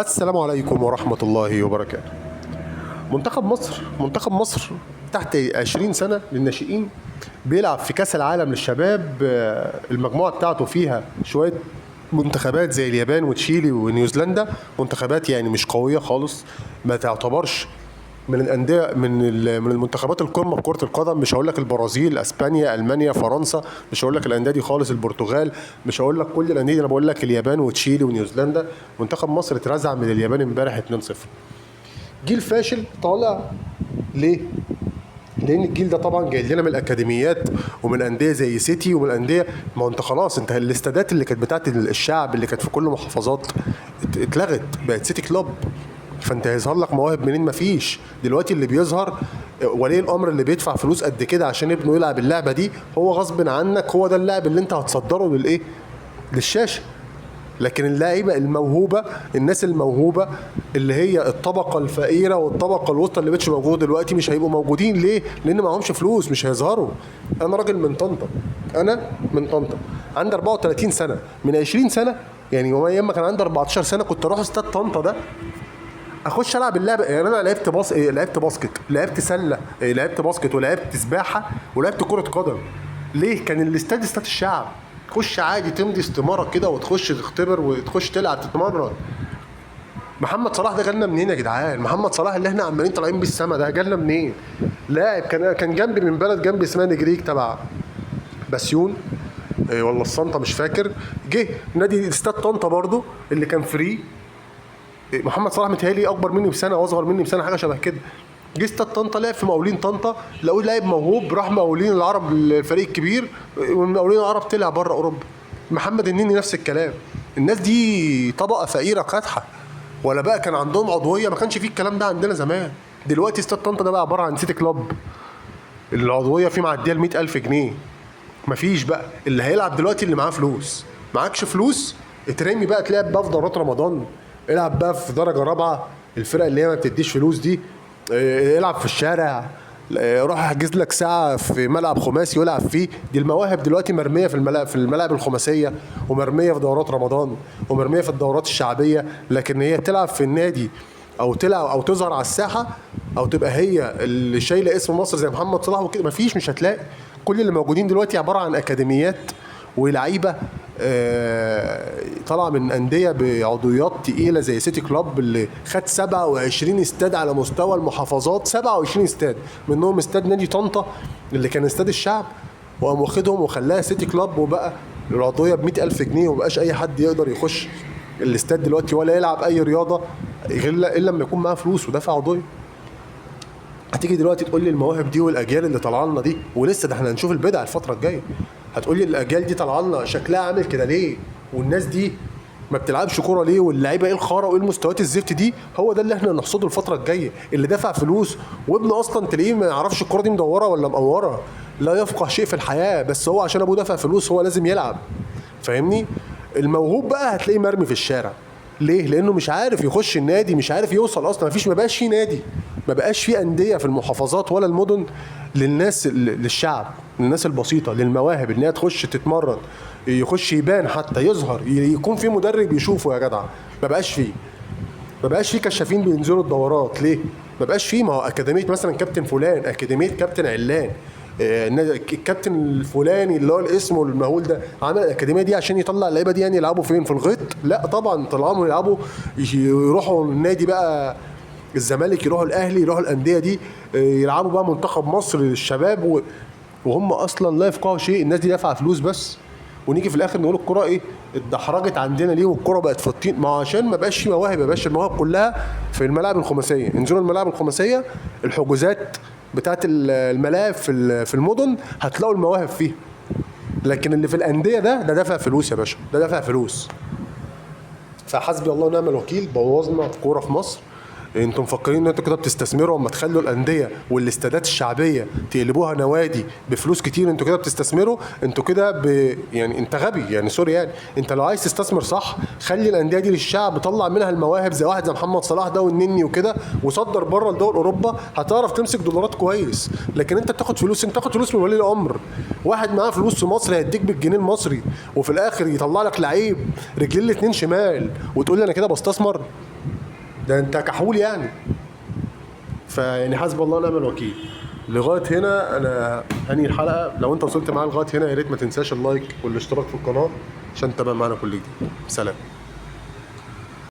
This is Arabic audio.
السلام عليكم ورحمة الله وبركاته. منتخب مصر تحت 20 سنة للناشئين بيلعب في كأس العالم للشباب. المجموعة بتاعته فيها شوية منتخبات زي اليابان وتشيلي ونيوزيلندا، منتخبات يعني مش قوية خالص، ما تعتبرش من الانديه من المنتخبات القمه في كره القدم. مش هقول لك البرازيل، اسبانيا، المانيا، فرنسا، مش هقول لك الانديه دي خالص، البرتغال، مش هقول لك كل الانديه دي، انا بقول لك اليابان وتشيلي ونيوزيلندا. منتخب مصر اترزع من اليابان امبارح 2-0. جيل فاشل طالع. ليه؟ لان الجيل ده طبعا جاي لنا من الاكاديميات ومن انديه زي سيتي ومن انديه. ما هو انت خلاص، انت الاستادات اللي كانت بتاعت الشعب اللي كانت في كل محافظات اتلغت، بقت سيتي كلوب. فانت هيظهر لك مواهب منين؟ مفيش. دلوقتي اللي بيظهر ولي الامر اللي بيدفع فلوس قد كده عشان ابنه يلعب اللعبه دي، هو غصب عنك هو ده اللاعب اللي انت هتصدره للايه؟ للشاشه. لكن اللعيبه الموهوبه، الناس الموهوبه اللي هي الطبقه الفقيره والطبقه الوسطى اللي مش موجوده دلوقتي، مش هيبقوا موجودين. ليه؟ لان معهمش فلوس، مش هيظهروا. انا راجل من طنطا، عندي 34 سنه. من 20 سنه يعني يوم ايام ما كان عندي 14 سنه كنت اروح استاد طنطا ده اخش العب اللعبه. يعني انا لعبت باسكت، لعبت سله، لعبت باسكت، ولعبت سباحه، ولعبت كره قدم. ليه؟ كان الاستاد استاد الشعب. تخش عادي تمضي استماره كده وتخش تختبر وتخش تلعب تتمرن. محمد صلاح ده جالنا منين يا جدعان؟ محمد صلاح اللي احنا عمالين طالعين بيه السما ده جالنا منين؟ لاعب كان جنبي من بلد جنبي اسمها نجريك تبع بسيون، والله الصنطه مش فاكر. جه نادي استاد طنطا برضو اللي كان فري. محمد صلاح متهيألي اكبر مني بسنه او اصغر مني بسنه، حاجه شبه كده. جه استاد طنطا لعب في مقاولين طنطا، لقوه لاعب موهوب، راح مقاولين العرب الفريق الكبير، ومن مقاولين العرب طلع بره اوروبا. محمد النني نفس الكلام. الناس دي طبقه فقيره كادحه، ولا بقى كان عندهم عضويه؟ ما كانش فيه الكلام ده عندنا زمان. دلوقتي استاد طنطا ده بقى عباره عن سيتي كلوب، العضويه فيه معديه ال 100,000 جنيه. مفيش بقى اللي هيلعب دلوقتي اللي معاه فلوس. معكش فلوس اترمي بقى تلعب بقى في دورات رمضان، العب بقى في درجه رابعه، الفرق اللي هي ما بتديش فلوس دي. العب في الشارع، روح احجز لك ساعه في ملعب خماسي والعب فيه. دي المواهب دلوقتي مرميه في الملاعب الخماسيه، ومرميه في دورات رمضان، ومرميه في الدورات الشعبيه. لكن هي تلعب في النادي او تلعب او تظهر على الساحه او تبقى هي اللي شايله اسم مصر زي محمد صلاح وكده، مفيش، مش هتلاقي. كل اللي موجودين دلوقتي عباره عن اكاديميات ولعيبه طالعه من انديه بعضويات تقيله زي سيتي كلوب اللي خد 27 استاد على مستوى المحافظات. 27 استاد، منهم استاد نادي طنطا اللي كان استاد الشعب، وقام واخدهم وخلاها سيتي كلوب، وبقى العضويه ب 100,000 جنيه، ومبقاش اي حد يقدر يخش الاستاد دلوقتي ولا يلعب اي رياضه غير الا لما يكون معاه فلوس ودافع عضويه. هتيجي دلوقتي تقول لي المواهب دي والاجيال اللي طالعه لنا دي، ولسه ده احنا هنشوف البدع الفتره الجايه. هتقول لي الاجيال دي طالعه لنا شكلها عامل كده ليه؟ والناس دي ما بتلعبش كوره ليه؟ واللعيبه ايه الخاره وايه المستويات الزفت دي؟ هو ده اللي احنا نحصده الفتره الجايه، اللي دفع فلوس وابنه اصلا تلاقيه ما يعرفش الكوره دي مدوره ولا مقوره، لا يفقه شيء في الحياه، بس هو عشان ابوه دفع فلوس هو لازم يلعب. فاهمني؟ الموهوب بقى هتلاقيه مرمي في الشارع. ليه؟ لانه مش عارف يخش النادي، مش عارف يوصل اصلا. ما بقاش فيه نادي، ما بقاش فيه انديه في المحافظات ولا المدن للناس، للشعب، للناس البسيطه، للمواهب ان هي تخش تتمرن، يخش يبان، حتى يظهر، يكون في مدرب يشوفه يا جدع. ما بقاش فيه كشافين بينزلوا الدورات. ليه؟ ما بقاش فيه. ما هو اكاديميه مثلا كابتن فلان، اكاديميه كابتن علان، الكابتن الفلاني اللي هو الاسم المهول ده عمل الاكاديميه دي عشان يطلع اللعيبه دي. يعني يلعبوا فين؟ في الغيط؟ لا طبعا، طلعهم يلعبوا، يروحوا النادي بقى الزمالك، يروحوا الاهلي، يروحوا الانديه دي، يلعبوا بقى منتخب مصر للشباب، وهم اصلا لا يفقهوا شيء. الناس دي دافعه فلوس بس. ونيجي في الاخر نقول الكره ايه؟ اتدحرجت عندنا ليه؟ والكره بقت في الطين. ما عشان ما بقاش في مواهب يا باشا. المواهب كلها في الملاعب الخماسيه. انزلوا الملاعب الخماسيه، الحجوزات بتاعت الملاعب في المدن هتلاقوا المواهب فيها. لكن اللي في الانديه ده دافع فلوس يا باشا، ده دافع فلوس. فحسبي الله ونعم الوكيل. بوظنا الكوره في مصر. انتوا مفكرين ان انتوا كده بتستثمروا اما تخلوا الانديه والاستادات الشعبيه تقلبوها نوادي بفلوس كتير؟ انتوا كده بتستثمروا، انتوا كده يعني انت غبي يعني، سوري يعني. انت لو عايز تستثمر صح خلي الانديه دي للشعب، طلع منها المواهب زي واحد زي محمد صلاح ده والنني وكده، وصدر بره لدول اوروبا، هتعرف تمسك دولارات كويس. لكن انت بتاخد فلوس، انت بتاخد فلوس من ولي الامر. واحد معاه فلوس في مصر هيديك بالجنيه المصري، وفي الاخر يطلع لك لعيب رجلين الاتنين شمال وتقول لي انا كده بستثمر؟ ده انت كحول يعني. فيعني حسب الله ونعم الوكيل. لغايه هنا انا هنهي الحلقه. لو انت وصلت معايا لغايه هنا يا ريت ما تنساش اللايك والاشتراك في القناه عشان تتابع معانا كل جديد. سلام.